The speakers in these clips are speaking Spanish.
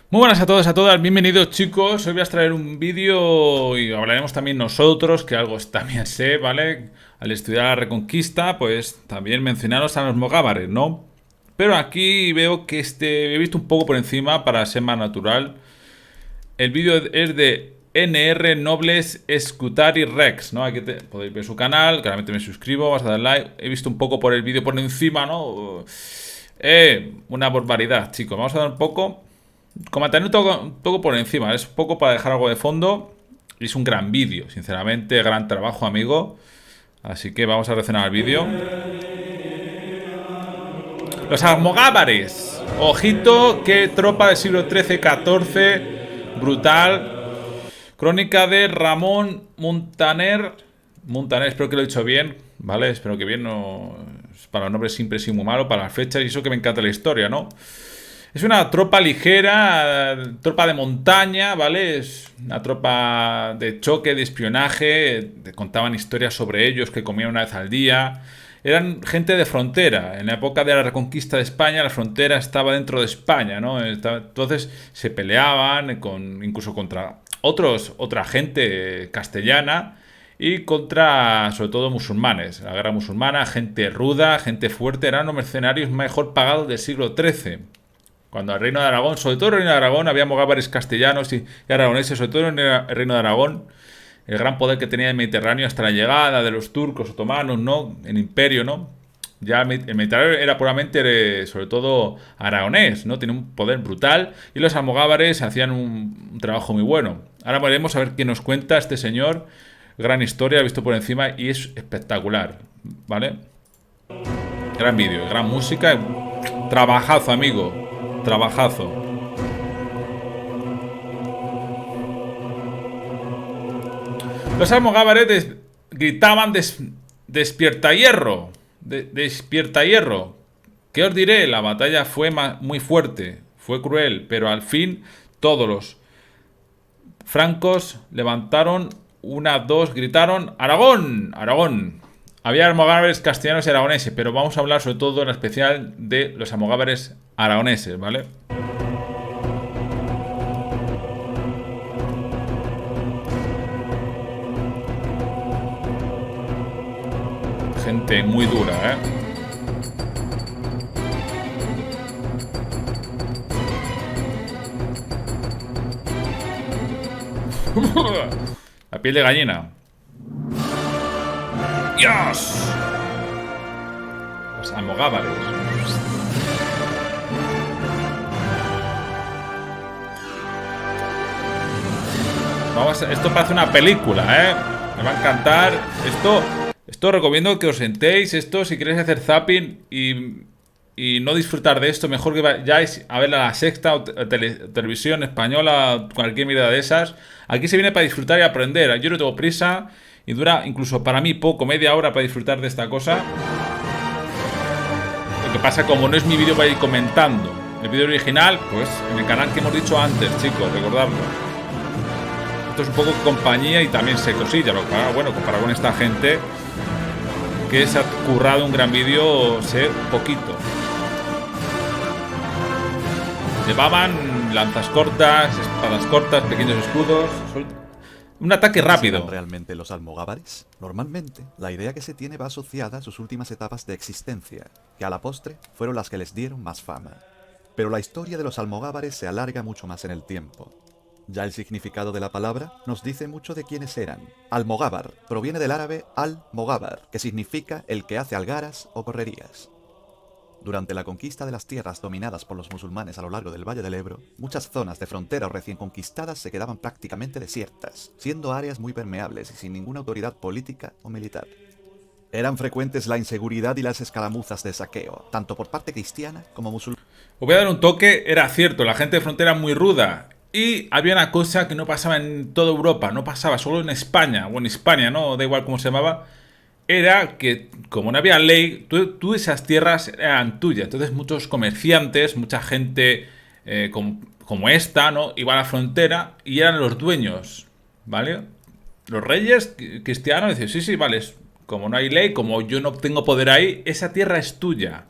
Muy buenas a todos, a todas, bienvenidos chicos. Hoy voy a traer un vídeo y hablaremos también nosotros, que algo también sé, ¿vale? Al estudiar la Reconquista, pues también mencionaros a los mogávares, ¿no? Pero aquí veo que he visto un poco por encima para ser más natural. El vídeo es de NR Nobles Scutari Rex, ¿no? Aquí podéis ver su canal, claramente me suscribo, vas a dar like. He visto un poco por el vídeo por encima, ¿no? Una barbaridad, chicos. Vamos a dar un poco. Comentaré un poco por encima, es un poco para dejar algo de fondo. Y es un gran vídeo, sinceramente, gran trabajo, amigo. Así que vamos a reaccionar al vídeo. Los almogávares. Ojito, qué tropa del siglo XIII-XIV. Brutal. Crónica de Ramón Muntaner. Muntaner, espero que lo he dicho bien, ¿vale? Espero que bien, no. Para los nombres siempre he sido muy malo, para las fechas, y eso que me encanta la historia, ¿no? Es una tropa ligera, tropa de montaña, ¿vale? Es una tropa de choque, de espionaje. Te contaban historias sobre ellos que comían una vez al día. Eran gente de frontera. En la época de la reconquista de España, la frontera estaba dentro de España, ¿no? Entonces se peleaban incluso contra otra gente castellana y contra, sobre todo, musulmanes. La guerra musulmana, gente ruda, gente fuerte. Eran los mercenarios mejor pagados del siglo XIII. Cuando el Reino de Aragón, sobre todo el Reino de Aragón, había mogávares castellanos y aragoneses, sobre todo en el Reino de Aragón, el gran poder que tenía el Mediterráneo hasta la llegada de los turcos otomanos, ¿no? El imperio, ¿no? Ya el Mediterráneo era puramente, sobre todo, aragonés, ¿no? Tenía un poder brutal y los almogávares hacían un trabajo muy bueno. Ahora veremos a ver qué nos cuenta este señor. Gran historia, visto por encima y es espectacular, ¿vale? Gran vídeo, gran música, trabajazo, amigo. Trabajazo. Los almogávares gritaban despierta hierro. Despierta hierro. ¿Qué os diré? La batalla fue muy fuerte, fue cruel, pero al fin todos los francos levantaron dos, gritaron ¡Aragón! ¡Aragón! Había almogávares castellanos y aragoneses, pero vamos a hablar sobre todo en especial de los almogávares aragoneses, ¿vale? Gente muy dura, ¿eh? La piel de gallina. ¡Dios! Los almogávares. Esto parece una película, ¿eh? Me va a encantar. Esto recomiendo que os sentéis. Esto, si queréis hacer zapping y no disfrutar de esto, mejor que vayáis a ver la Sexta o televisión española, cualquier mirada de esas. Aquí se viene para disfrutar y aprender. Yo no tengo prisa y dura incluso para mí poco, media hora para disfrutar de esta cosa. Lo que pasa, como no es mi vídeo para ir comentando el vídeo original, pues en el canal que hemos dicho antes, chicos, recordadlo. Esto es un poco compañía y también sé cosillas. Bueno, comparado con esta gente que se ha currado un gran vídeo, sé poquito. Llevaban lanzas cortas, espadas cortas, pequeños escudos. Un ataque rápido. ¿Eran realmente los almogávares? Normalmente, la idea que se tiene va asociada a sus últimas etapas de existencia, que a la postre fueron las que les dieron más fama. Pero la historia de los almogávares se alarga mucho más en el tiempo. Ya el significado de la palabra nos dice mucho de quiénes eran. Almogávar proviene del árabe al-mogávar, que significa el que hace algaras o correrías. Durante la conquista de las tierras dominadas por los musulmanes a lo largo del Valle del Ebro, muchas zonas de frontera o recién conquistadas se quedaban prácticamente desiertas, siendo áreas muy permeables y sin ninguna autoridad política o militar. Eran frecuentes la inseguridad y las escaramuzas de saqueo, tanto por parte cristiana como musulmana. Os voy a dar un toque, era cierto, la gente de frontera muy ruda. Y había una cosa que no pasaba en toda Europa, no pasaba solo en España, o en Hispania, ¿no? Da igual cómo se llamaba. Era que, como no había ley, tú esas tierras eran tuyas. Entonces muchos comerciantes, mucha gente como esta, ¿no? Iba a la frontera y eran los dueños, ¿vale? Los reyes cristianos decían, sí, sí, vale, como no hay ley, como yo no tengo poder ahí, esa tierra es tuya.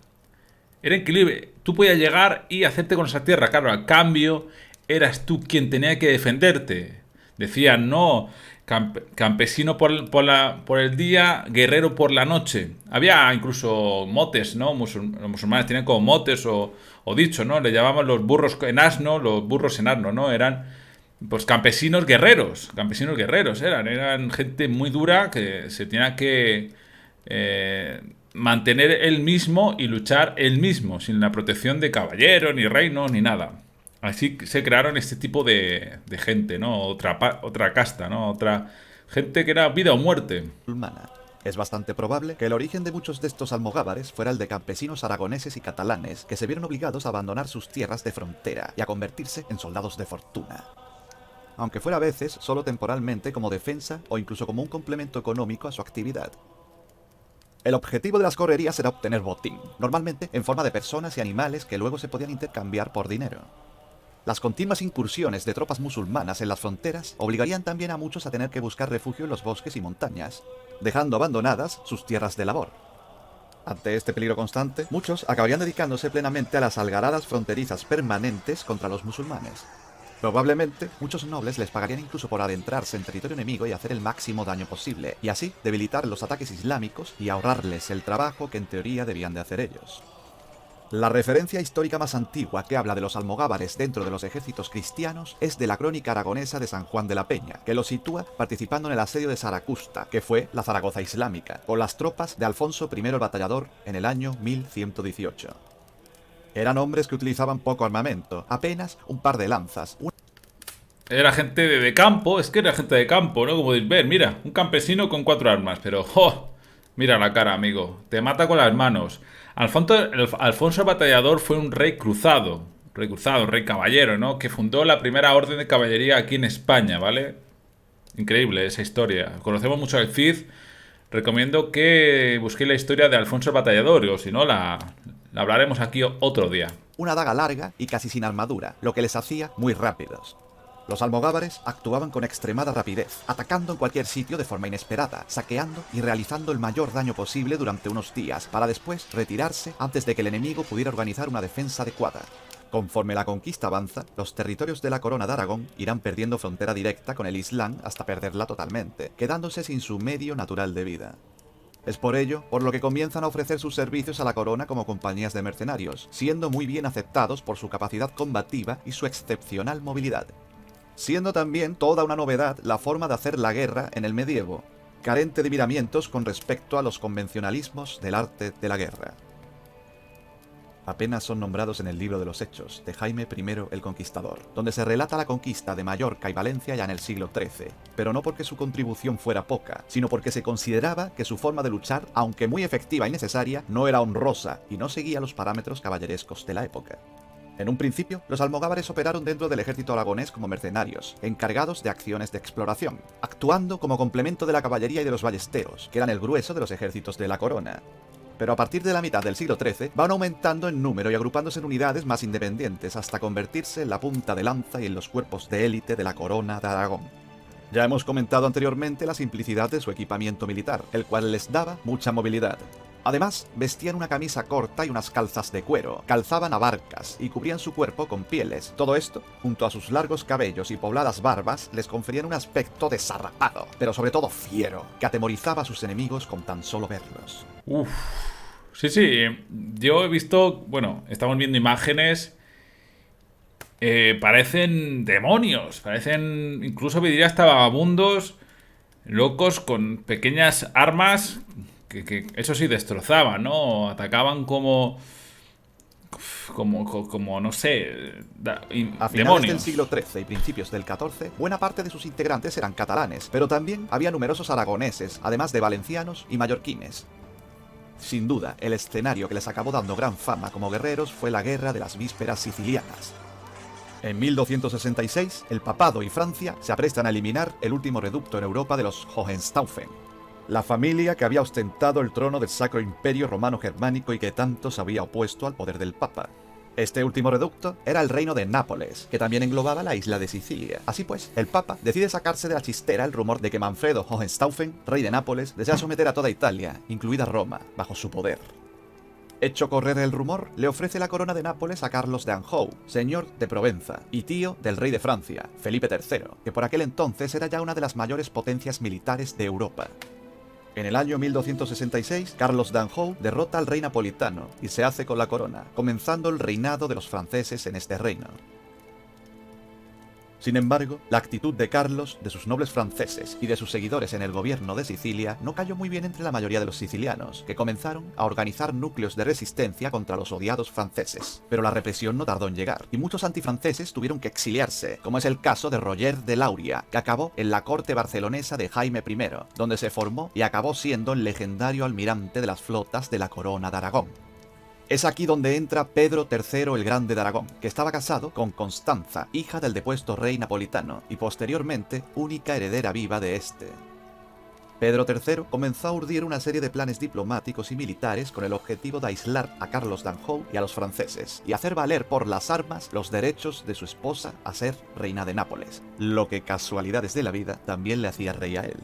Era increíble. Tú podías llegar y hacerte con esa tierra. Claro, al cambio, eras tú quien tenía que defenderte. Decían, no, campesino por el día, guerrero por la noche. Había incluso motes, ¿no? Los musulmanes tenían como motes o dicho, ¿no? Le llamaban los burros en asno, los burros en asno, ¿no? Eran pues campesinos guerreros eran gente muy dura que se tenía que mantener él mismo y luchar él mismo, sin la protección de caballeros, ni reinos, ni nada. Así se crearon este tipo de gente, ¿no? Otra casta, ¿no? Otra gente que era vida o muerte. Musulmana. Es bastante probable que el origen de muchos de estos almogávares fuera el de campesinos aragoneses y catalanes que se vieron obligados a abandonar sus tierras de frontera y a convertirse en soldados de fortuna. Aunque fuera a veces solo temporalmente como defensa o incluso como un complemento económico a su actividad. El objetivo de las correrías era obtener botín, normalmente en forma de personas y animales que luego se podían intercambiar por dinero. Las continuas incursiones de tropas musulmanas en las fronteras obligarían también a muchos a tener que buscar refugio en los bosques y montañas, dejando abandonadas sus tierras de labor. Ante este peligro constante, muchos acabarían dedicándose plenamente a las algaradas fronterizas permanentes contra los musulmanes. Probablemente, muchos nobles les pagarían incluso por adentrarse en territorio enemigo y hacer el máximo daño posible, y así debilitar los ataques islámicos y ahorrarles el trabajo que en teoría debían de hacer ellos. La referencia histórica más antigua que habla de los almogávares dentro de los ejércitos cristianos es de la crónica aragonesa de San Juan de la Peña, que los sitúa participando en el asedio de Saracusta, que fue la Zaragoza islámica, con las tropas de Alfonso I el Batallador en el año 1118. Eran hombres que utilizaban poco armamento, apenas un par de lanzas. Era gente de campo, es que era gente de campo, ¿no? Como podéis ver, mira, un campesino con 4 armas, pero ¡jo! Mira la cara, amigo, te mata con las manos. Alfonso el Batallador fue un rey cruzado, rey caballero, ¿no? Que fundó la primera orden de caballería aquí en España, ¿vale? Increíble esa historia. Conocemos mucho al Cid. Recomiendo que busquéis la historia de Alfonso el Batallador, o si no, la hablaremos aquí otro día. Una daga larga y casi sin armadura, lo que les hacía muy rápidos. Los almogávares actuaban con extremada rapidez, atacando en cualquier sitio de forma inesperada, saqueando y realizando el mayor daño posible durante unos días, para después retirarse antes de que el enemigo pudiera organizar una defensa adecuada. Conforme la conquista avanza, los territorios de la Corona de Aragón irán perdiendo frontera directa con el Islam hasta perderla totalmente, quedándose sin su medio natural de vida. Es por ello por lo que comienzan a ofrecer sus servicios a la corona como compañías de mercenarios, siendo muy bien aceptados por su capacidad combativa y su excepcional movilidad. Siendo también toda una novedad la forma de hacer la guerra en el medievo, carente de miramientos con respecto a los convencionalismos del arte de la guerra. Apenas son nombrados en el libro de los Hechos de Jaime I el Conquistador, donde se relata la conquista de Mallorca y Valencia ya en el siglo XIII, pero no porque su contribución fuera poca, sino porque se consideraba que su forma de luchar, aunque muy efectiva y necesaria, no era honrosa y no seguía los parámetros caballerescos de la época. En un principio, los almogávares operaron dentro del ejército aragonés como mercenarios, encargados de acciones de exploración, actuando como complemento de la caballería y de los ballesteros, que eran el grueso de los ejércitos de la corona. Pero a partir de la mitad del siglo XIII van aumentando en número y agrupándose en unidades más independientes hasta convertirse en la punta de lanza y en los cuerpos de élite de la corona de Aragón. Ya hemos comentado anteriormente la simplicidad de su equipamiento militar, el cual les daba mucha movilidad. Además, vestían una camisa corta y unas calzas de cuero, calzaban abarcas y cubrían su cuerpo con pieles. Todo esto, junto a sus largos cabellos y pobladas barbas, les conferían un aspecto desarrapado, pero sobre todo fiero, que atemorizaba a sus enemigos con tan solo verlos. Uf. Sí, yo he visto, bueno, estamos viendo imágenes, parecen demonios, parecen, incluso me diría hasta vagabundos, locos con pequeñas armas que eso sí destrozaban, ¿no? Atacaban como no sé, A finales demonios. del siglo XIII y principios del XIV, buena parte de sus integrantes eran catalanes, pero también había numerosos aragoneses, además de valencianos y mallorquines. Sin duda, el escenario que les acabó dando gran fama como guerreros fue la Guerra de las Vísperas Sicilianas. En 1266, el papado y Francia se aprestan a eliminar el último reducto en Europa de los Hohenstaufen, la familia que había ostentado el trono del Sacro Imperio Romano Germánico y que tanto se había opuesto al poder del Papa. Este último reducto era el reino de Nápoles, que también englobaba la isla de Sicilia. Así pues, el Papa decide sacarse de la chistera el rumor de que Manfredo Hohenstaufen, rey de Nápoles, desea someter a toda Italia, incluida Roma, bajo su poder. Hecho correr el rumor, le ofrece la corona de Nápoles a Carlos de Anjou, señor de Provenza y tío del rey de Francia, Felipe III, que por aquel entonces era ya una de las mayores potencias militares de Europa. En el año 1266, Carlos de Anjou derrota al rey napolitano y se hace con la corona, comenzando el reinado de los franceses en este reino. Sin embargo, la actitud de Carlos, de sus nobles franceses y de sus seguidores en el gobierno de Sicilia no cayó muy bien entre la mayoría de los sicilianos, que comenzaron a organizar núcleos de resistencia contra los odiados franceses. Pero la represión no tardó en llegar, y muchos antifranceses tuvieron que exiliarse, como es el caso de Roger de Lauria, que acabó en la corte barcelonesa de Jaime I, donde se formó y acabó siendo el legendario almirante de las flotas de la Corona de Aragón. Es aquí donde entra Pedro III el Grande de Aragón, que estaba casado con Constanza, hija del depuesto rey napolitano, y posteriormente única heredera viva de este. Pedro III comenzó a urdir una serie de planes diplomáticos y militares con el objetivo de aislar a Carlos de Anjou y a los franceses, y hacer valer por las armas los derechos de su esposa a ser reina de Nápoles, lo que casualidades de la vida también le hacía rey a él.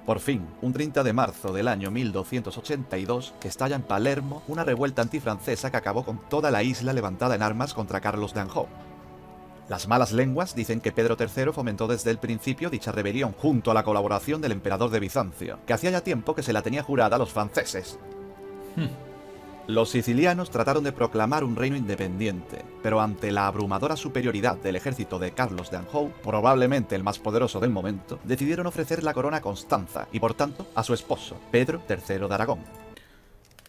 Por fin, un 30 de marzo del año 1282, estalla en Palermo una revuelta antifrancesa que acabó con toda la isla levantada en armas contra Carlos de Anjou. Las malas lenguas dicen que Pedro III fomentó desde el principio dicha rebelión junto a la colaboración del emperador de Bizancio, que hacía ya tiempo que se la tenía jurada a los franceses. Los sicilianos trataron de proclamar un reino independiente, pero ante la abrumadora superioridad del ejército de Carlos de Anjou, probablemente el más poderoso del momento, decidieron ofrecer la corona a Constanza y por tanto a su esposo, Pedro III de Aragón.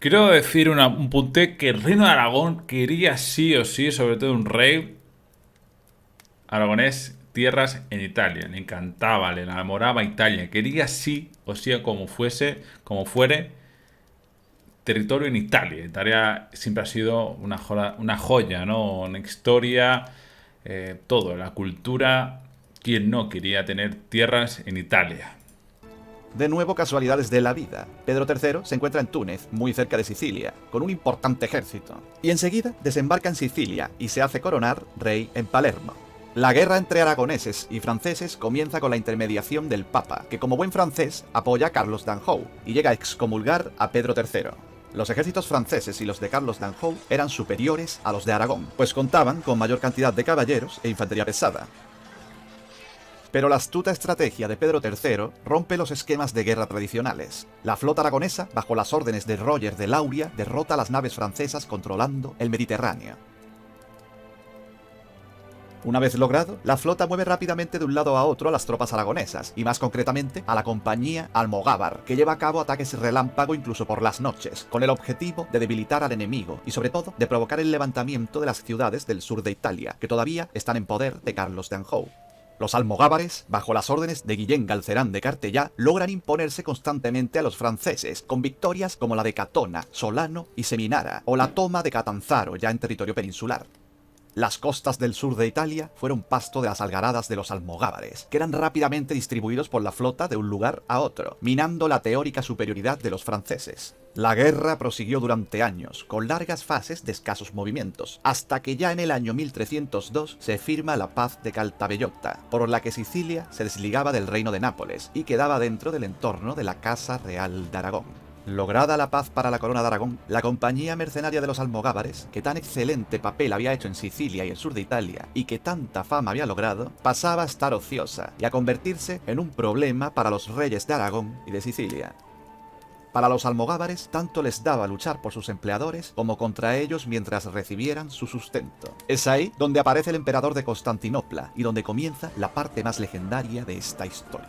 Quiero decir un punte que el reino de Aragón quería sí o sí, sobre todo un rey aragonés, tierras en Italia. Le encantaba, le enamoraba Italia. Quería sí o sí, como fuere, territorio en Italia. Italia siempre ha sido una joya, ¿no? Una historia, todo, la cultura. ¿Quién no quería tener tierras en Italia? De nuevo, casualidades de la vida. Pedro III se encuentra en Túnez, muy cerca de Sicilia, con un importante ejército. Y enseguida desembarca en Sicilia y se hace coronar rey en Palermo. La guerra entre aragoneses y franceses comienza con la intermediación del Papa, que como buen francés apoya a Carlos de Anjou y llega a excomulgar a Pedro III. Los ejércitos franceses y los de Carlos de Anjou eran superiores a los de Aragón, pues contaban con mayor cantidad de caballeros e infantería pesada. Pero la astuta estrategia de Pedro III rompe los esquemas de guerra tradicionales. La flota aragonesa, bajo las órdenes de Roger de Lauria, derrota a las naves francesas controlando el Mediterráneo. Una vez logrado, la flota mueve rápidamente de un lado a otro a las tropas aragonesas, y más concretamente a la compañía Almogávar, que lleva a cabo ataques relámpago incluso por las noches, con el objetivo de debilitar al enemigo y sobre todo de provocar el levantamiento de las ciudades del sur de Italia, que todavía están en poder de Carlos de Anjou. Los almogávares, bajo las órdenes de Guillén Galcerán de Cartellá, logran imponerse constantemente a los franceses, con victorias como la de Catona, Solano y Seminara, o la toma de Catanzaro, ya en territorio peninsular. Las costas del sur de Italia fueron pasto de las algaradas de los almogávares, que eran rápidamente distribuidos por la flota de un lugar a otro, minando la teórica superioridad de los franceses. La guerra prosiguió durante años, con largas fases de escasos movimientos, hasta que ya en el año 1302 se firma la paz de Caltabellotta, por la que Sicilia se desligaba del reino de Nápoles y quedaba dentro del entorno de la Casa Real de Aragón. Lograda la paz para la corona de Aragón, la compañía mercenaria de los almogávares, que tan excelente papel había hecho en Sicilia y el sur de Italia, y que tanta fama había logrado, pasaba a estar ociosa y a convertirse en un problema para los reyes de Aragón y de Sicilia. Para los almogávares, tanto les daba luchar por sus empleadores como contra ellos mientras recibieran su sustento. Es ahí donde aparece el emperador de Constantinopla y donde comienza la parte más legendaria de esta historia.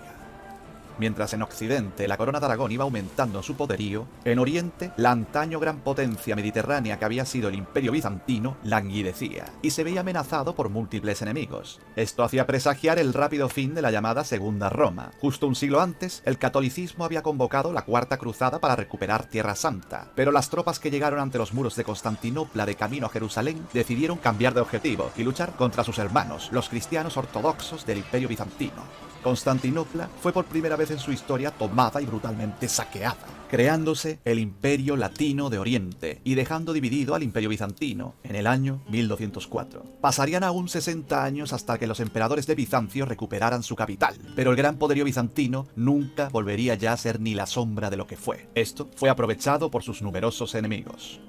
Mientras en Occidente la corona de Aragón iba aumentando su poderío, en Oriente la antaño gran potencia mediterránea que había sido el Imperio Bizantino languidecía y se veía amenazado por múltiples enemigos. Esto hacía presagiar el rápido fin de la llamada Segunda Roma. Justo un siglo antes, el catolicismo había convocado la Cuarta Cruzada para recuperar Tierra Santa, pero las tropas que llegaron ante los muros de Constantinopla de camino a Jerusalén decidieron cambiar de objetivo y luchar contra sus hermanos, los cristianos ortodoxos del Imperio Bizantino. Constantinopla fue por primera vez vez en su historia tomada y brutalmente saqueada, creándose el Imperio Latino de Oriente y dejando dividido al Imperio Bizantino en el año 1204. Pasarían aún 60 años hasta que los emperadores de Bizancio recuperaran su capital, pero el gran poderío bizantino nunca volvería ya a ser ni la sombra de lo que fue. Esto fue aprovechado por sus numerosos enemigos.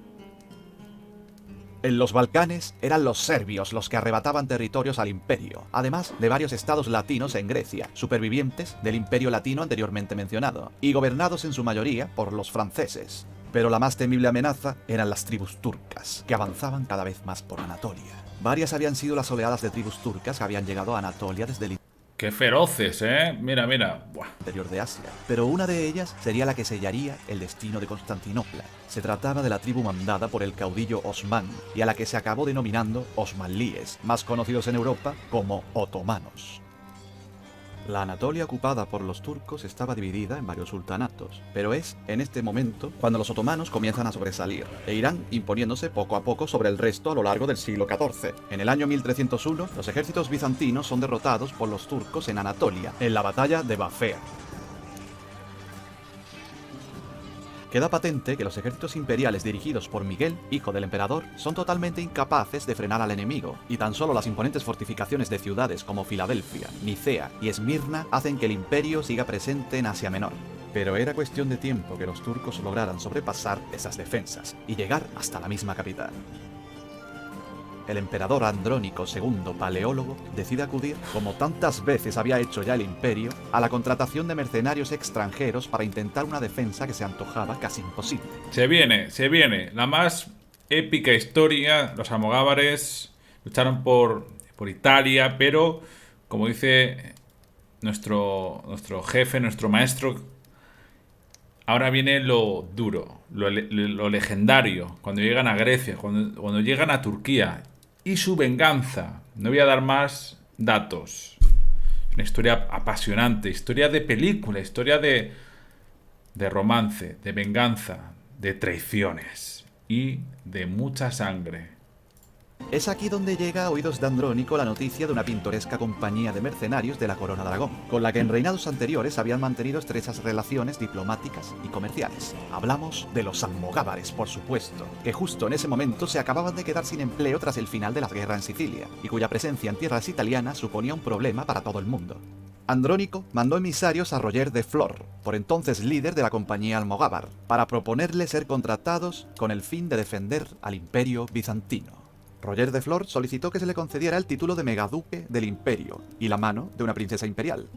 En los Balcanes eran los serbios los que arrebataban territorios al imperio, además de varios estados latinos en Grecia, supervivientes del imperio latino anteriormente mencionado, y gobernados en su mayoría por los franceses. Pero la más temible amenaza eran las tribus turcas, que avanzaban cada vez más por Anatolia. Varias habían sido las oleadas de tribus turcas que habían llegado a Anatolia desde el ¡Qué feroces, eh! Mira, mira. Buah. interior de Asia, pero una de ellas sería la que sellaría el destino de Constantinopla. Se trataba de la tribu mandada por el caudillo Osmán y a la que se acabó denominando osmanlíes, más conocidos en Europa como otomanos. La Anatolia ocupada por los turcos estaba dividida en varios sultanatos, pero es en este momento cuando los otomanos comienzan a sobresalir e irán imponiéndose poco a poco sobre el resto a lo largo del siglo XIV. En el año 1301, los ejércitos bizantinos son derrotados por los turcos en Anatolia, en la batalla de Bafea. Queda patente que los ejércitos imperiales dirigidos por Miguel, hijo del emperador, son totalmente incapaces de frenar al enemigo, y tan solo las imponentes fortificaciones de ciudades como Filadelfia, Nicea y Esmirna hacen que el imperio siga presente en Asia Menor. Pero era cuestión de tiempo que los turcos lograran sobrepasar esas defensas y llegar hasta la misma capital. El emperador Andrónico II, paleólogo, decide acudir, como tantas veces había hecho ya el imperio, a la contratación de mercenarios extranjeros para intentar una defensa que se antojaba casi imposible. Se viene. La más épica historia. Los almogávares lucharon por Italia, pero, como dice nuestro jefe, nuestro maestro, ahora viene lo duro, lo legendario, cuando llegan a Grecia, cuando llegan a Turquía. Y su venganza. No voy a dar más datos. Una historia apasionante, historia de película, historia de romance, de venganza, de traiciones y de mucha sangre. Es aquí donde llega a oídos de Andrónico la noticia de una pintoresca compañía de mercenarios de la Corona de Aragón, con la que en reinados anteriores habían mantenido estrechas relaciones diplomáticas y comerciales. Hablamos de los almogávares, por supuesto, que justo en ese momento se acababan de quedar sin empleo tras el final de la guerra en Sicilia, y cuya presencia en tierras italianas suponía un problema para todo el mundo. Andrónico mandó emisarios a Roger de Flor, por entonces líder de la compañía almogávar, para proponerle ser contratados con el fin de defender al imperio bizantino. Roger de Flor solicitó que se le concediera el título de megaduque del imperio y la mano de una princesa imperial.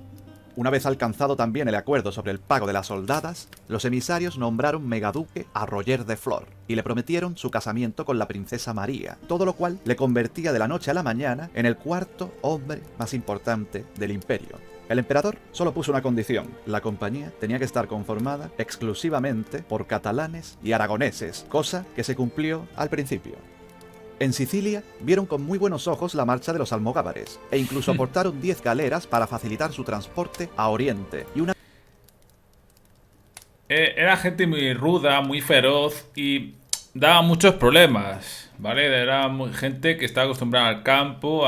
Una vez alcanzado también el acuerdo sobre el pago de las soldadas, los emisarios nombraron megaduque a Roger de Flor y le prometieron su casamiento con la princesa María, todo lo cual le convertía de la noche a la mañana en el cuarto hombre más importante del imperio. El emperador solo puso una condición: la compañía tenía que estar conformada exclusivamente por catalanes y aragoneses, cosa que se cumplió al principio. En Sicilia vieron con muy buenos ojos la marcha de los almogávares e incluso aportaron 10 galeras para facilitar su transporte a Oriente y una... Era gente muy ruda, muy feroz y daba muchos problemas, ¿vale? Era gente que estaba acostumbrada al campo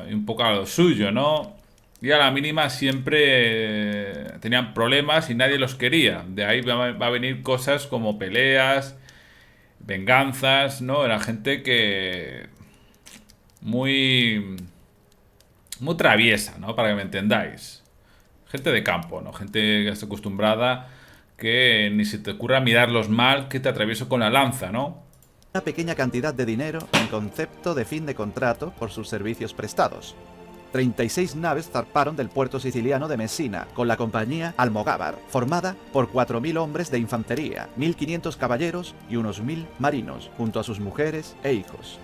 y un poco a lo suyo, ¿no? Y a la mínima siempre tenían problemas y nadie los quería. De ahí va a venir cosas como peleas, venganzas, ¿no? Era gente que muy traviesa, ¿no? Para que me entendáis. Gente de campo, ¿no? Gente que está acostumbrada, que ni se te ocurra mirarlos mal, que te atravieso con la lanza, ¿no? Una pequeña cantidad de dinero en concepto de fin de contrato por sus servicios prestados. 36 naves zarparon del puerto siciliano de Messina con la compañía almogávar, formada por 4.000 hombres de infantería, 1.500 caballeros y unos 1.000 marinos, junto a sus mujeres e hijos.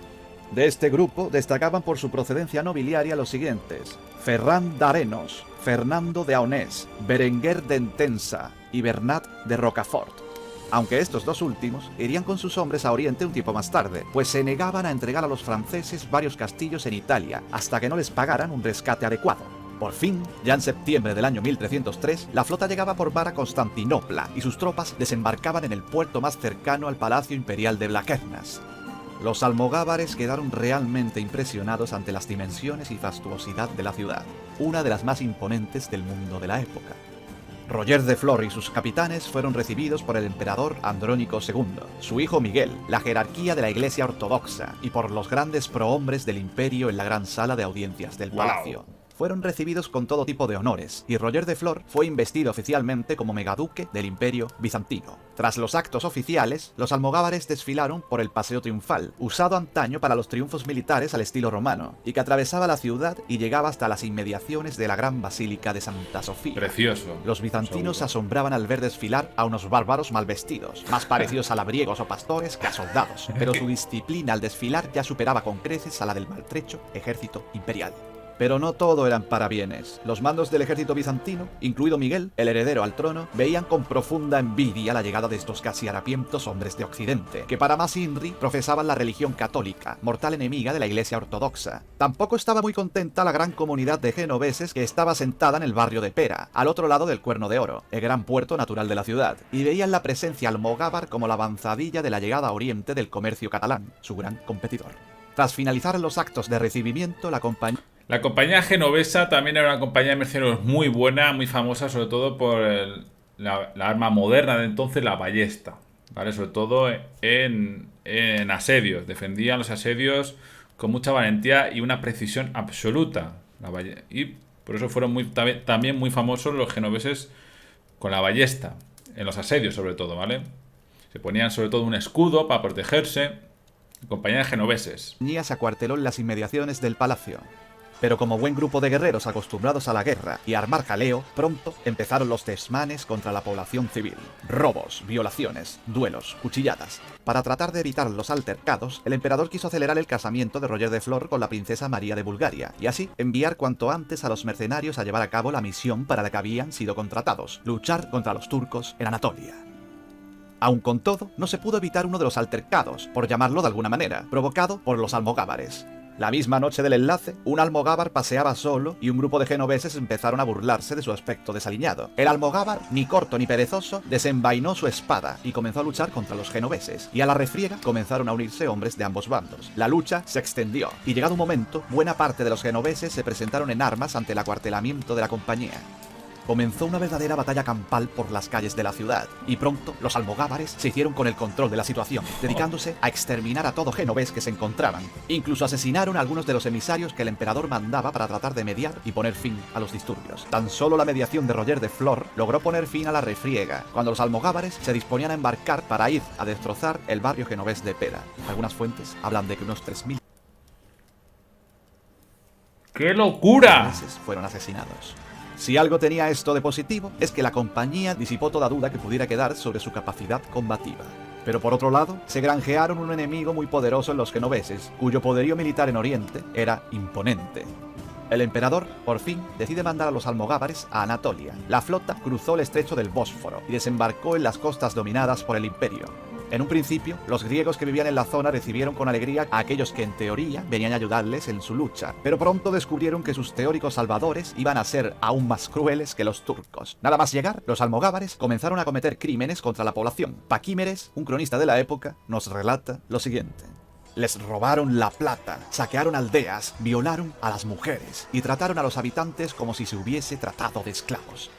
De este grupo destacaban por su procedencia nobiliaria los siguientes: Ferran d'Arenos, Fernando de Aonés, Berenguer de Entensa y Bernat de Rocafort. Aunque estos dos últimos irían con sus hombres a Oriente un tiempo más tarde, pues se negaban a entregar a los franceses varios castillos en Italia hasta que no les pagaran un rescate adecuado. Por fin, ya en septiembre del año 1303, la flota llegaba por mar a Constantinopla y sus tropas desembarcaban en el puerto más cercano al Palacio Imperial de Blaquernas. Los almogávares quedaron realmente impresionados ante las dimensiones y fastuosidad de la ciudad, una de las más imponentes del mundo de la época. Roger de Flor y sus capitanes fueron recibidos por el emperador Andrónico II, su hijo Miguel, la jerarquía de la Iglesia Ortodoxa y por los grandes prohombres del imperio en la gran sala de audiencias del palacio. Fueron recibidos con todo tipo de honores, y Roger de Flor fue investido oficialmente como megaduque del Imperio Bizantino. Tras los actos oficiales, los almogávares desfilaron por el Paseo Triunfal, usado antaño para los triunfos militares al estilo romano, y que atravesaba la ciudad y llegaba hasta las inmediaciones de la gran Basílica de Santa Sofía. Precioso. Los bizantinos se asombraban al ver desfilar a unos bárbaros mal vestidos, más parecidos a labriegos o pastores que a soldados, pero su disciplina al desfilar ya superaba con creces a la del maltrecho ejército imperial. Pero no todo eran parabienes. Los mandos del ejército bizantino, incluido Miguel, el heredero al trono, veían con profunda envidia la llegada de estos casi harapientos hombres de Occidente, que para más inri profesaban la religión católica, mortal enemiga de la Iglesia Ortodoxa. Tampoco estaba muy contenta la gran comunidad de genoveses que estaba sentada en el barrio de Pera, al otro lado del Cuerno de Oro, el gran puerto natural de la ciudad, y veían la presencia almogávar como la avanzadilla de la llegada a Oriente del comercio catalán, su gran competidor. Tras finalizar los actos de recibimiento, La compañía genovesa también era una compañía de mercenarios muy buena, muy famosa, sobre todo por la arma moderna de entonces, la ballesta, ¿vale? Sobre todo en asedios. Defendían los asedios con mucha valentía y una precisión absoluta. Y por eso fueron también muy famosos los genoveses con la ballesta, en los asedios sobre todo, ¿vale? Se ponían sobre todo un escudo para protegerse. Compañía de genoveses. Se acuarteló en las inmediaciones del palacio. Pero como buen grupo de guerreros acostumbrados a la guerra y a armar jaleo, pronto empezaron los desmanes contra la población civil. Robos, violaciones, duelos, cuchilladas. Para tratar de evitar los altercados, el emperador quiso acelerar el casamiento de Roger de Flor con la princesa María de Bulgaria, y así enviar cuanto antes a los mercenarios a llevar a cabo la misión para la que habían sido contratados: luchar contra los turcos en Anatolia. Aun con todo, no se pudo evitar uno de los altercados, por llamarlo de alguna manera, provocado por los almogávares. La misma noche del enlace, un almogávar paseaba solo y un grupo de genoveses empezaron a burlarse de su aspecto desaliñado. El almogávar, ni corto ni perezoso, desenvainó su espada y comenzó a luchar contra los genoveses, y a la refriega comenzaron a unirse hombres de ambos bandos. La lucha se extendió, y llegado un momento, buena parte de los genoveses se presentaron en armas ante el acuartelamiento de la compañía. Comenzó una verdadera batalla campal por las calles de la ciudad, y pronto los almogávares se hicieron con el control de la situación, dedicándose a exterminar a todo genovés que se encontraban. Incluso asesinaron a algunos de los emisarios que el emperador mandaba para tratar de mediar y poner fin a los disturbios. Tan solo la mediación de Roger de Flor logró poner fin a la refriega, cuando los almogávares se disponían a embarcar para ir a destrozar el barrio genovés de Pera. Algunas fuentes hablan de que unos 3000 ¡qué locura! genoveses fueron asesinados. Si algo tenía esto de positivo, es que la compañía disipó toda duda que pudiera quedar sobre su capacidad combativa. Pero por otro lado, se granjearon un enemigo muy poderoso en los genoveses, cuyo poderío militar en Oriente era imponente. El emperador, por fin, decide mandar a los almogávares a Anatolia. La flota cruzó el estrecho del Bósforo y desembarcó en las costas dominadas por el imperio. En un principio, los griegos que vivían en la zona recibieron con alegría a aquellos que en teoría venían a ayudarles en su lucha, pero pronto descubrieron que sus teóricos salvadores iban a ser aún más crueles que los turcos. Nada más llegar, los almogávares comenzaron a cometer crímenes contra la población. Paquímeres, un cronista de la época, nos relata lo siguiente: les robaron la plata, saquearon aldeas, violaron a las mujeres y trataron a los habitantes como si se hubiese tratado de esclavos.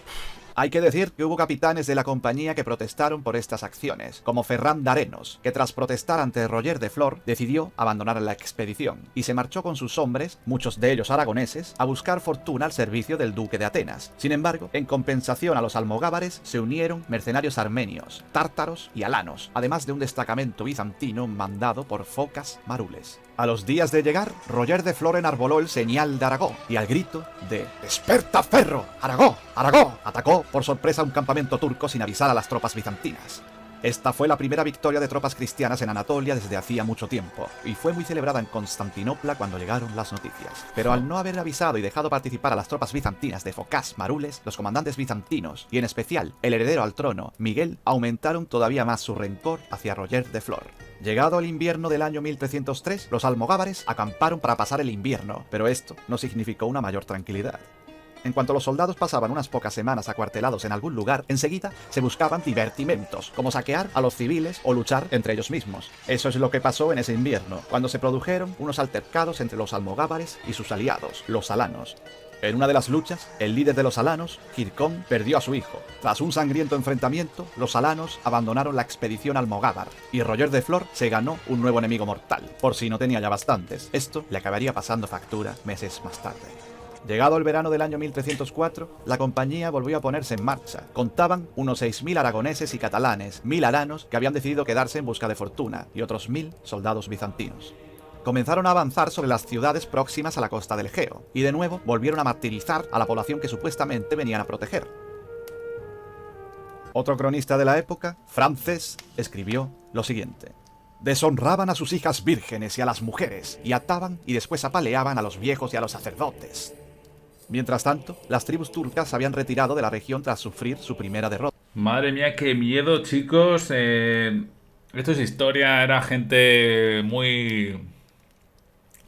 Hay que decir que hubo capitanes de la compañía que protestaron por estas acciones, como Ferran Darenos, que tras protestar ante Roger de Flor decidió abandonar la expedición y se marchó con sus hombres, muchos de ellos aragoneses, a buscar fortuna al servicio del duque de Atenas. Sin embargo, en compensación a los almogávares se unieron mercenarios armenios, tártaros y alanos, además de un destacamento bizantino mandado por Focas Marules. A los días de llegar, Roger de Flor enarboló el señal de Aragó y al grito de «¡Desperta, ferro! ¡Aragó! ¡Aragó!» atacó por sorpresa un campamento turco sin avisar a las tropas bizantinas. Esta fue la primera victoria de tropas cristianas en Anatolia desde hacía mucho tiempo, y fue muy celebrada en Constantinopla cuando llegaron las noticias. Pero al no haber avisado y dejado participar a las tropas bizantinas de Focas Marules, los comandantes bizantinos, y en especial el heredero al trono, Miguel, aumentaron todavía más su rencor hacia Roger de Flor. Llegado el invierno del año 1303, los almogávares acamparon para pasar el invierno, pero esto no significó una mayor tranquilidad. En cuanto los soldados pasaban unas pocas semanas acuartelados en algún lugar, enseguida se buscaban divertimentos, como saquear a los civiles o luchar entre ellos mismos. Eso es lo que pasó en ese invierno, cuando se produjeron unos altercados entre los almogávares y sus aliados, los alanos. En una de las luchas, el líder de los alanos, Hircón, perdió a su hijo. Tras un sangriento enfrentamiento, los alanos abandonaron la expedición almogávar y Roger de Flor se ganó un nuevo enemigo mortal, por si no tenía ya bastantes. Esto le acabaría pasando factura meses más tarde. Llegado el verano del año 1304, la compañía volvió a ponerse en marcha. Contaban unos 6.000 aragoneses y catalanes, 1.000 aranos que habían decidido quedarse en busca de fortuna y otros 1.000 soldados bizantinos. Comenzaron a avanzar sobre las ciudades próximas a la costa del Egeo, y de nuevo volvieron a martirizar a la población que supuestamente venían a proteger. Otro cronista de la época, Frances, escribió lo siguiente: deshonraban a sus hijas vírgenes y a las mujeres, y ataban y después apaleaban a los viejos y a los sacerdotes. Mientras tanto, las tribus turcas se habían retirado de la región tras sufrir su primera derrota. Madre mía, qué miedo, chicos. Esto es historia, era gente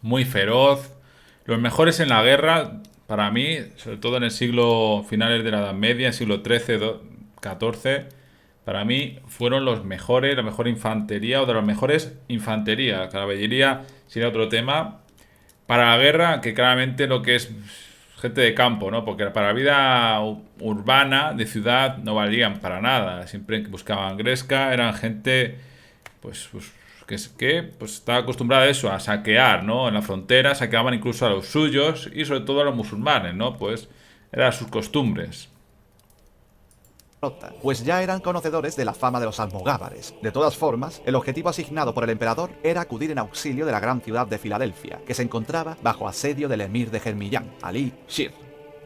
muy feroz. Los mejores en la guerra, para mí, sobre todo en el siglo finales de la Edad Media, siglo XIII, XIV, para mí fueron los mejores, la mejor infantería o de las mejores infanterías. Caballería sería otro tema. Para la guerra, que claramente lo que es gente de campo, ¿no? Porque para la vida urbana, de ciudad, no valían para nada. Siempre buscaban gresca, eran gente, pues que estaba acostumbrada a eso, a saquear, ¿no? En la frontera saqueaban incluso a los suyos y sobre todo a los musulmanes, ¿no? Pues eran sus costumbres. Pues ya eran conocedores de la fama de los almogávares. De todas formas, el objetivo asignado por el emperador era acudir en auxilio de la gran ciudad de Filadelfia, que se encontraba bajo asedio del emir de Germillán, Ali Shir.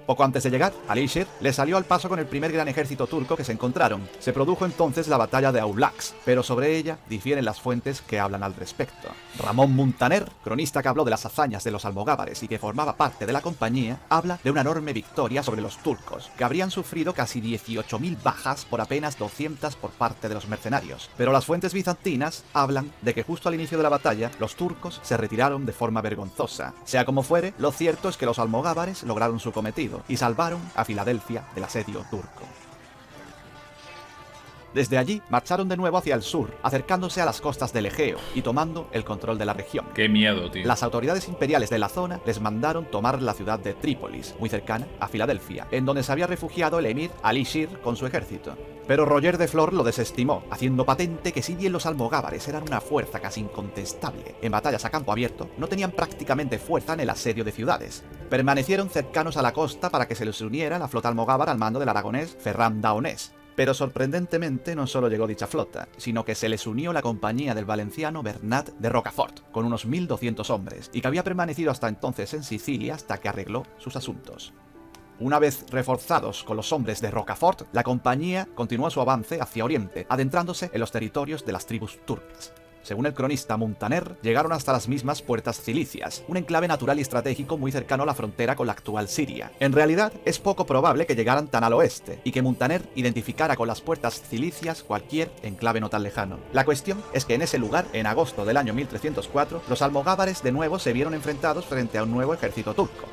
Poco antes de llegar, Ali Shir le salió al paso con el primer gran ejército turco que se encontraron. Se produjo entonces la batalla de Aulax, pero sobre ella difieren las fuentes que hablan al respecto. Ramón Muntaner, cronista que habló de las hazañas de los almogávares y que formaba parte de la compañía, habla de una enorme victoria sobre los turcos, que habrían sufrido casi 18.000 bajas por apenas 200 por parte de los mercenarios. Pero las fuentes bizantinas hablan de que justo al inicio de la batalla, los turcos se retiraron de forma vergonzosa. Sea como fuere, lo cierto es que los almogávares lograron su cometido y salvaron a Filadelfia del asedio turco. Desde allí marcharon de nuevo hacia el sur, acercándose a las costas del Egeo y tomando el control de la región. Qué miedo, tío. Las autoridades imperiales de la zona les mandaron tomar la ciudad de Trípolis, muy cercana a Filadelfia, en donde se había refugiado el emir Ali Shir con su ejército. Pero Roger de Flor lo desestimó, haciendo patente que si bien los almogávares eran una fuerza casi incontestable en batallas a campo abierto, no tenían prácticamente fuerza en el asedio de ciudades. Permanecieron cercanos a la costa para que se les uniera la flota almogávar al mando del aragonés Ferran Daonés. Pero sorprendentemente no solo llegó dicha flota, sino que se les unió la compañía del valenciano Bernat de Rocafort, con unos 1.200 hombres, y que había permanecido hasta entonces en Sicilia hasta que arregló sus asuntos. Una vez reforzados con los hombres de Rocafort, la compañía continuó su avance hacia oriente, adentrándose en los territorios de las tribus turcas. Según el cronista Muntaner, llegaron hasta las mismas puertas cilicias, un enclave natural y estratégico muy cercano a la frontera con la actual Siria. En realidad, es poco probable que llegaran tan al oeste, y que Muntaner identificara con las puertas cilicias cualquier enclave no tan lejano. La cuestión es que en ese lugar, en agosto del año 1304, los almogávares de nuevo se vieron enfrentados frente a un nuevo ejército turco.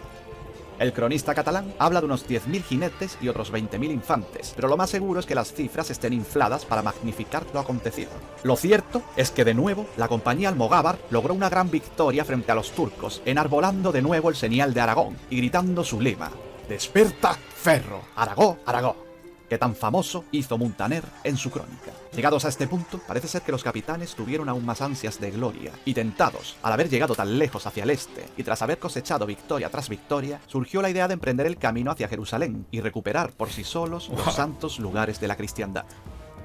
El cronista catalán habla de unos 10.000 jinetes y otros 20.000 infantes, pero lo más seguro es que las cifras estén infladas para magnificar lo acontecido. Lo cierto es que de nuevo la compañía almogávar logró una gran victoria frente a los turcos, enarbolando de nuevo el señal de Aragón y gritando su lema: «Desperta, ferro, Aragó, Aragó», que tan famoso hizo Muntaner en su crónica. Llegados a este punto, parece ser que los capitanes tuvieron aún más ansias de gloria, y tentados, al haber llegado tan lejos hacia el este, y tras haber cosechado victoria tras victoria, surgió la idea de emprender el camino hacia Jerusalén, y recuperar por sí solos los santos lugares de la cristiandad.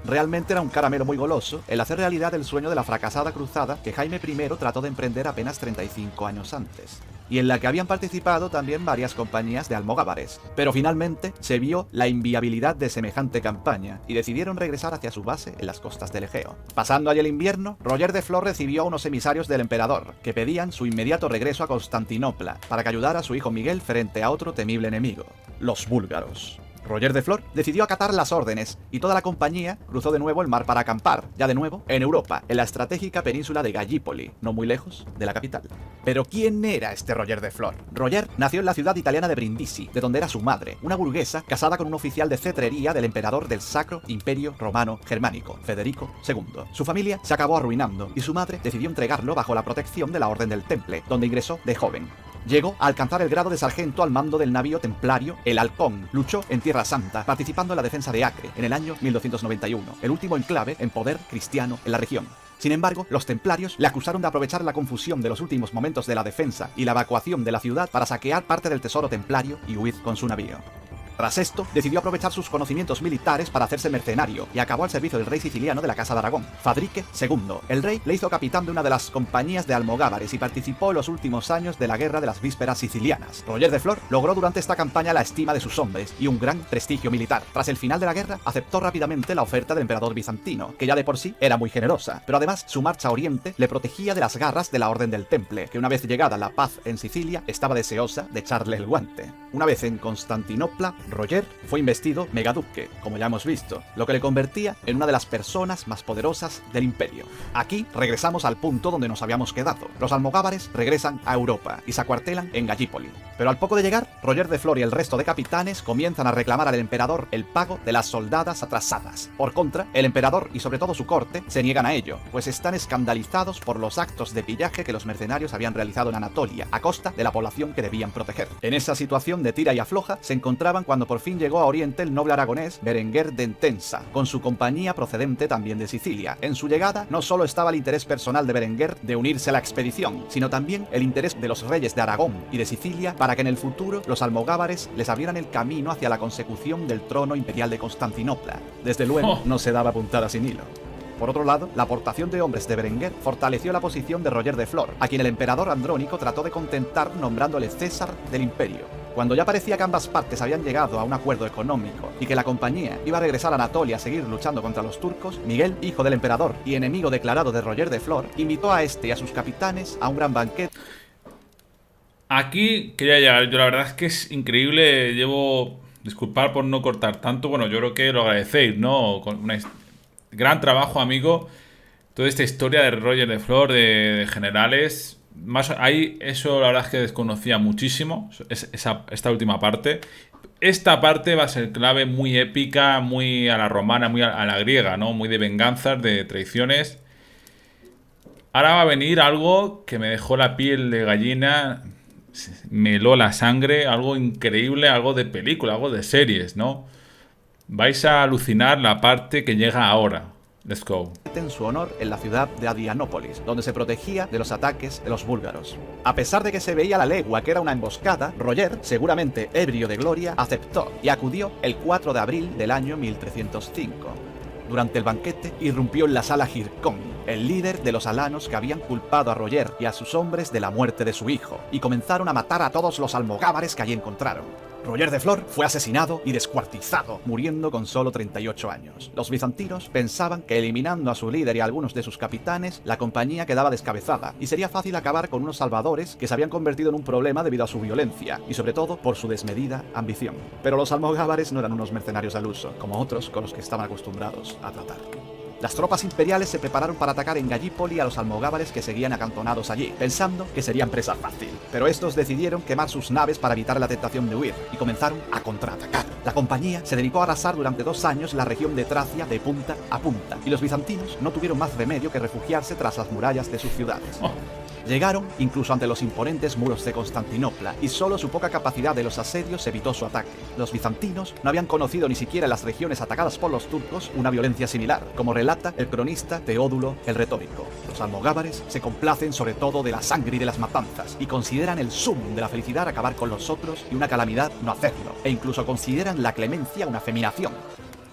Realmente era un caramelo muy goloso el hacer realidad el sueño de la fracasada cruzada que Jaime I trató de emprender apenas 35 años antes, y en la que habían participado también varias compañías de almogávares. Pero finalmente se vio la inviabilidad de semejante campaña y decidieron regresar hacia su base en las costas del Egeo. Pasando allí el invierno, Roger de Flor recibió a unos emisarios del emperador, que pedían su inmediato regreso a Constantinopla para que ayudara a su hijo Miguel frente a otro temible enemigo, los búlgaros. Roger de Flor decidió acatar las órdenes y toda la compañía cruzó de nuevo el mar para acampar, ya de nuevo, en Europa, en la estratégica península de Gallipoli, no muy lejos de la capital. Pero ¿quién era este Roger de Flor? Roger nació en la ciudad italiana de Brindisi, de donde era su madre, una burguesa casada con un oficial de cetrería del emperador del Sacro Imperio Romano Germánico, Federico II. Su familia se acabó arruinando y su madre decidió entregarlo bajo la protección de la Orden del Temple, donde ingresó de joven. Llegó a alcanzar el grado de sargento al mando del navío templario El Halcón. Luchó en Tierra Santa, participando en la defensa de Acre en el año 1291, el último enclave en poder cristiano en la región. Sin embargo, los templarios le acusaron de aprovechar la confusión de los últimos momentos de la defensa y la evacuación de la ciudad para saquear parte del tesoro templario y huir con su navío. Tras esto, decidió aprovechar sus conocimientos militares para hacerse mercenario y acabó al servicio del rey siciliano de la Casa de Aragón, Fadrique II. El rey le hizo capitán de una de las compañías de almogávares y participó en los últimos años de la Guerra de las Vísperas Sicilianas. Roger de Flor logró durante esta campaña la estima de sus hombres y un gran prestigio militar. Tras el final de la guerra, aceptó rápidamente la oferta del emperador bizantino, que ya de por sí era muy generosa, pero además su marcha a Oriente le protegía de las garras de la Orden del Temple, que una vez llegada la paz en Sicilia, estaba deseosa de echarle el guante. Una vez en Constantinopla, Roger fue investido megaduque, como ya hemos visto, lo que le convertía en una de las personas más poderosas del imperio. Aquí regresamos al punto donde nos habíamos quedado. Los almogávares regresan a Europa y se acuartelan en Gallipoli. Pero al poco de llegar, Roger de Flor y el resto de capitanes comienzan a reclamar al emperador el pago de las soldadas atrasadas. Por contra, el emperador y sobre todo su corte se niegan a ello, pues están escandalizados por los actos de pillaje que los mercenarios habían realizado en Anatolia, a costa de la población que debían proteger. En esa situación de tira y afloja se encontraban cuando por fin llegó a Oriente el noble aragonés Berenguer de Entensa, con su compañía procedente también de Sicilia. En su llegada no solo estaba el interés personal de Berenguer de unirse a la expedición, sino también el interés de los reyes de Aragón y de Sicilia para que en el futuro los almogávares les abrieran el camino hacia la consecución del trono imperial de Constantinopla. Desde luego, no se daba puntada sin hilo. Por otro lado, la aportación de hombres de Berenguer fortaleció la posición de Roger de Flor, a quien el emperador Andrónico trató de contentar nombrándole César del Imperio. Cuando ya parecía que ambas partes habían llegado a un acuerdo económico y que la compañía iba a regresar a Anatolia a seguir luchando contra los turcos, Miguel, hijo del emperador y enemigo declarado de Roger de Flor, invitó a este y a sus capitanes a un gran banquete. Aquí quería llegar. Yo la verdad es que es increíble. Disculpar por no cortar tanto. Bueno, yo creo que lo agradecéis, ¿no? Con gran trabajo, amigo. Toda esta historia de Roger de Flor, de generales. Más ahí, eso la verdad es que desconocía muchísimo. Esta última parte. Esta parte va a ser clave, muy épica, muy a la romana, muy a la griega, ¿no? Muy de venganzas, de traiciones. Ahora va a venir algo que me dejó la piel de gallina, me heló la sangre, algo increíble, algo de película, algo de series, ¿no? Vais a alucinar la parte que llega ahora. Let's go. En su honor en la ciudad de Adrianópolis, donde se protegía de los ataques de los búlgaros. A pesar de que se veía a la legua que era una emboscada, Roger, seguramente ebrio de gloria, aceptó y acudió el 4 de abril del año 1305. Durante el banquete irrumpió en la sala Hircón, el líder de los alanos que habían culpado a Roger y a sus hombres de la muerte de su hijo, y comenzaron a matar a todos los almogávares que allí encontraron. Roger de Flor fue asesinado y descuartizado, muriendo con solo 38 años. Los bizantinos pensaban que eliminando a su líder y a algunos de sus capitanes, la compañía quedaba descabezada, y sería fácil acabar con unos salvadores que se habían convertido en un problema debido a su violencia, y sobre todo por su desmedida ambición. Pero los almogávares no eran unos mercenarios al uso, como otros con los que estaban acostumbrados a tratar. Las tropas imperiales se prepararon para atacar en Gallipoli a los almogávares que seguían acantonados allí, pensando que serían presa fácil. Pero estos decidieron quemar sus naves para evitar la tentación de huir, y comenzaron a contraatacar. La compañía se dedicó a arrasar durante 2 años la región de Tracia de punta a punta, y los bizantinos no tuvieron más remedio que refugiarse tras las murallas de sus ciudades. Llegaron incluso ante los imponentes muros de Constantinopla, y solo su poca capacidad de los asedios evitó su ataque. Los bizantinos no habían conocido ni siquiera en las regiones atacadas por los turcos una violencia similar, como relata el cronista Teodulo el Retórico. Los almogávares se complacen sobre todo de la sangre y de las matanzas, y consideran el sumum de la felicidad acabar con los otros y una calamidad no hacerlo, e incluso consideran la clemencia una feminación.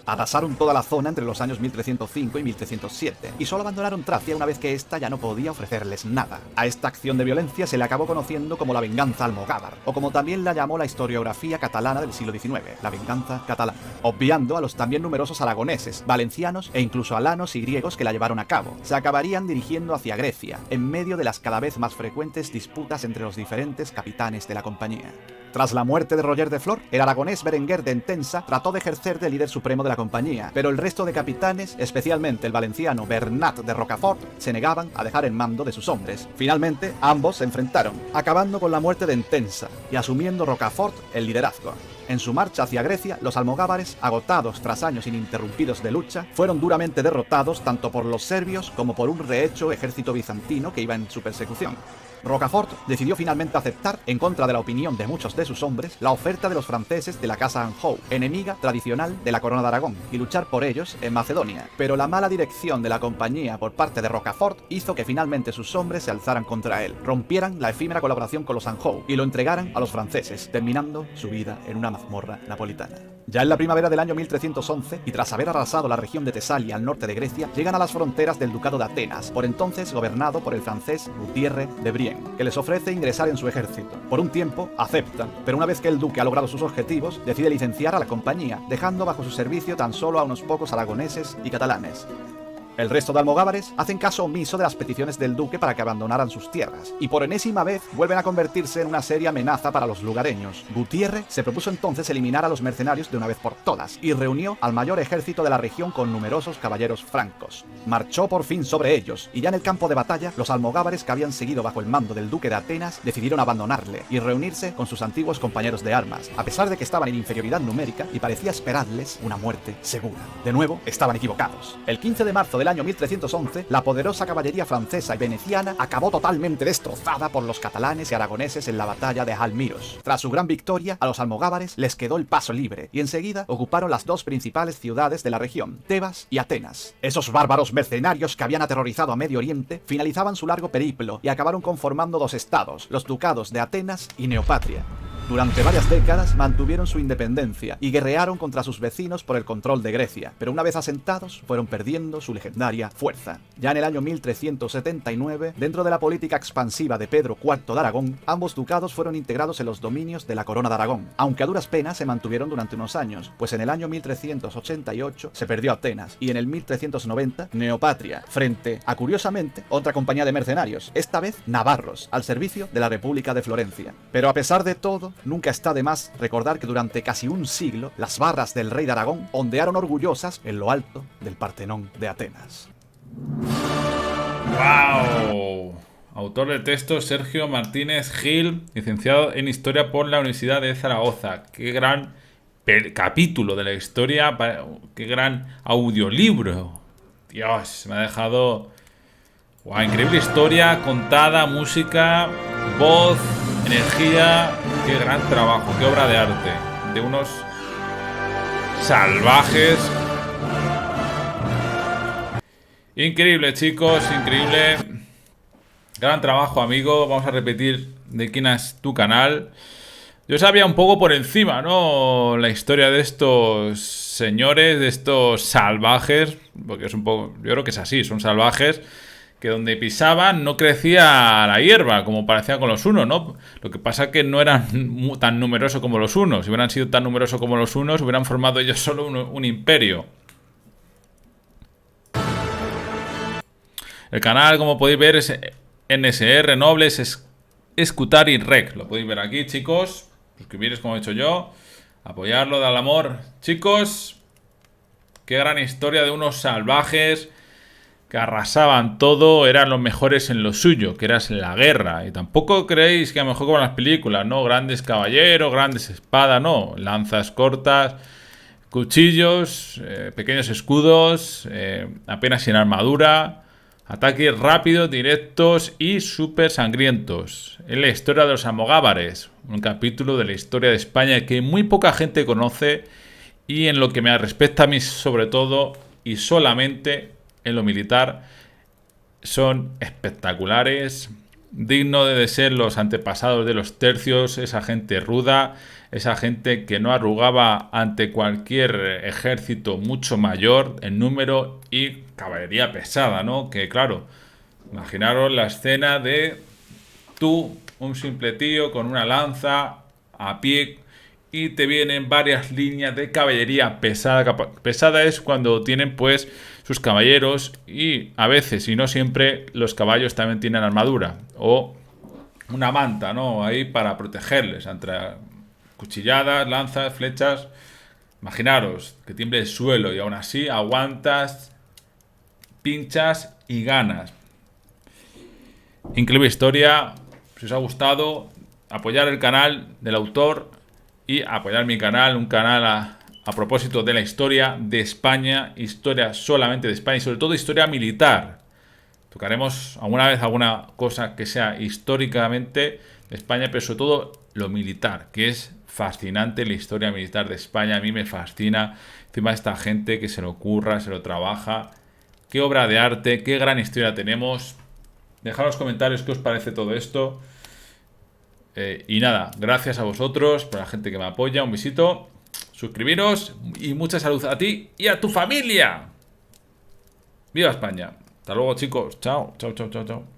Arrasaron toda la zona entre los años 1305 y 1307, y solo abandonaron Tracia una vez que ésta ya no podía ofrecerles nada. A esta acción de violencia se le acabó conociendo como la venganza almogávar, o como también la llamó la historiografía catalana del siglo XIX, la venganza catalana, obviando a los también numerosos aragoneses, valencianos e incluso alanos y griegos que la llevaron a cabo. Se acabarían dirigiendo hacia Grecia, en medio de las cada vez más frecuentes disputas entre los diferentes capitanes de la compañía. Tras la muerte de Roger de Flor, el aragonés Berenguer de Entensa trató de ejercer de líder supremo de la compañía, pero el resto de capitanes, especialmente el valenciano Bernat de Rocafort, se negaban a dejar el mando de sus hombres. Finalmente, ambos se enfrentaron, acabando con la muerte de Entensa y asumiendo Rocafort el liderazgo. En su marcha hacia Grecia, los almogávares, agotados tras años ininterrumpidos de lucha, fueron duramente derrotados tanto por los serbios como por un rehecho ejército bizantino que iba en su persecución. Rocafort decidió finalmente aceptar, en contra de la opinión de muchos de sus hombres, la oferta de los franceses de la casa Anjou, enemiga tradicional de la corona de Aragón, y luchar por ellos en Macedonia. Pero la mala dirección de la compañía por parte de Rocafort hizo que finalmente sus hombres se alzaran contra él, rompieran la efímera colaboración con los Anjou y lo entregaran a los franceses, terminando su vida en una mazmorra napolitana. Ya en la primavera del año 1311, y tras haber arrasado la región de Tesalia al norte de Grecia, llegan a las fronteras del Ducado de Atenas, por entonces gobernado por el francés Gutierre de Brienne, que les ofrece ingresar en su ejército. Por un tiempo aceptan, pero una vez que el duque ha logrado sus objetivos, decide licenciar a la compañía, dejando bajo su servicio tan solo a unos pocos aragoneses y catalanes. El resto de almogávares hacen caso omiso de las peticiones del duque para que abandonaran sus tierras, y por enésima vez vuelven a convertirse en una seria amenaza para los lugareños. Gutiérrez se propuso entonces eliminar a los mercenarios de una vez por todas, y reunió al mayor ejército de la región con numerosos caballeros francos. Marchó por fin sobre ellos, y ya en el campo de batalla, los almogávares que habían seguido bajo el mando del duque de Atenas decidieron abandonarle y reunirse con sus antiguos compañeros de armas, a pesar de que estaban en inferioridad numérica y parecía esperarles una muerte segura. De nuevo, estaban equivocados. El 15 de marzo del año 1311, la poderosa caballería francesa y veneciana acabó totalmente destrozada por los catalanes y aragoneses en la batalla de Almiros. Tras su gran victoria, a los almogávares les quedó el paso libre y enseguida ocuparon las dos principales ciudades de la región, Tebas y Atenas. Esos bárbaros mercenarios que habían aterrorizado a Medio Oriente finalizaban su largo periplo y acabaron conformando dos estados, los ducados de Atenas y Neopatria. Durante varias décadas mantuvieron su independencia y guerrearon contra sus vecinos por el control de Grecia, pero una vez asentados fueron perdiendo su legendaria fuerza. Ya en el año 1379, dentro de la política expansiva de Pedro IV de Aragón, ambos ducados fueron integrados en los dominios de la corona de Aragón, aunque a duras penas se mantuvieron durante unos años, pues en el año 1388 se perdió Atenas y en el 1390 Neopatria, frente a, curiosamente, otra compañía de mercenarios, esta vez navarros, al servicio de la República de Florencia. Pero a pesar de todo, nunca está de más recordar que durante casi un siglo las barras del rey de Aragón ondearon orgullosas en lo alto del Partenón de Atenas. ¡Wow! Autor de texto Sergio Martínez Gil, licenciado en Historia por la Universidad de Zaragoza. ¡Qué gran capítulo de la historia! ¡Qué gran audiolibro! Dios, me ha dejado... ¡Wow! Increíble historia, contada, música, voz, energía. ¡Qué gran trabajo! ¡Qué obra de arte! De unos salvajes. Increíble, chicos, increíble. Gran trabajo, amigo. Vamos a repetir de quién es tu canal. Yo sabía un poco por encima, ¿no? La historia de estos señores, de estos salvajes. Porque es un poco... Yo creo que es así, son salvajes. Que donde pisaban no crecía la hierba, como parecía con los hunos, ¿no? Lo que pasa es que no eran tan numerosos como los hunos. Si hubieran sido tan numerosos como los hunos, hubieran formado ellos solo un imperio. El canal, como podéis ver, es NSR, Nobles, Escutari Rec. Lo podéis ver aquí, chicos. Suscribiros como he hecho yo. Apoyarlo, darle amor. Chicos, qué gran historia de unos salvajes que arrasaban todo, eran los mejores en lo suyo, que era la guerra. Y tampoco creéis que a lo mejor como en las películas, ¿no? Grandes caballeros, grandes espadas, no. Lanzas cortas, cuchillos, pequeños escudos, apenas sin armadura. Ataques rápidos, directos y súper sangrientos. Es la historia de los almogávares, un capítulo de la historia de España que muy poca gente conoce y en lo que me respecta a mí sobre todo y solamente en lo militar son espectaculares, digno de ser los antepasados de los tercios, esa gente ruda, esa gente que no arrugaba ante cualquier ejército mucho mayor en número y caballería pesada, ¿no? Que claro, imaginaros la escena de tú, un simple tío con una lanza a pie y te vienen varias líneas de caballería pesada. Pesada es cuando tienen pues sus caballeros y a veces y no siempre los caballos también tienen armadura o una manta, ¿no? Ahí para protegerles entre cuchilladas, lanzas, flechas. Imaginaros que tiemble el suelo y aún así aguantas, pinchas y ganas. Increíble historia. Si os ha gustado, apoyar el canal del autor y apoyar mi canal, un canal a propósito de la historia de España, historia solamente de España y sobre todo historia militar. Tocaremos alguna vez alguna cosa que sea históricamente de España, pero sobre todo lo militar, que es fascinante la historia militar de España. A mí me fascina. Encima esta gente que se lo curra, se lo trabaja. Qué obra de arte, qué gran historia tenemos. Dejad en los comentarios qué os parece todo esto. Y nada, gracias a vosotros, por la gente que me apoya. Un besito, suscribiros y mucha salud a ti y a tu familia. ¡Viva España! Hasta luego, chicos. Chao, chao, chao, chao, chao.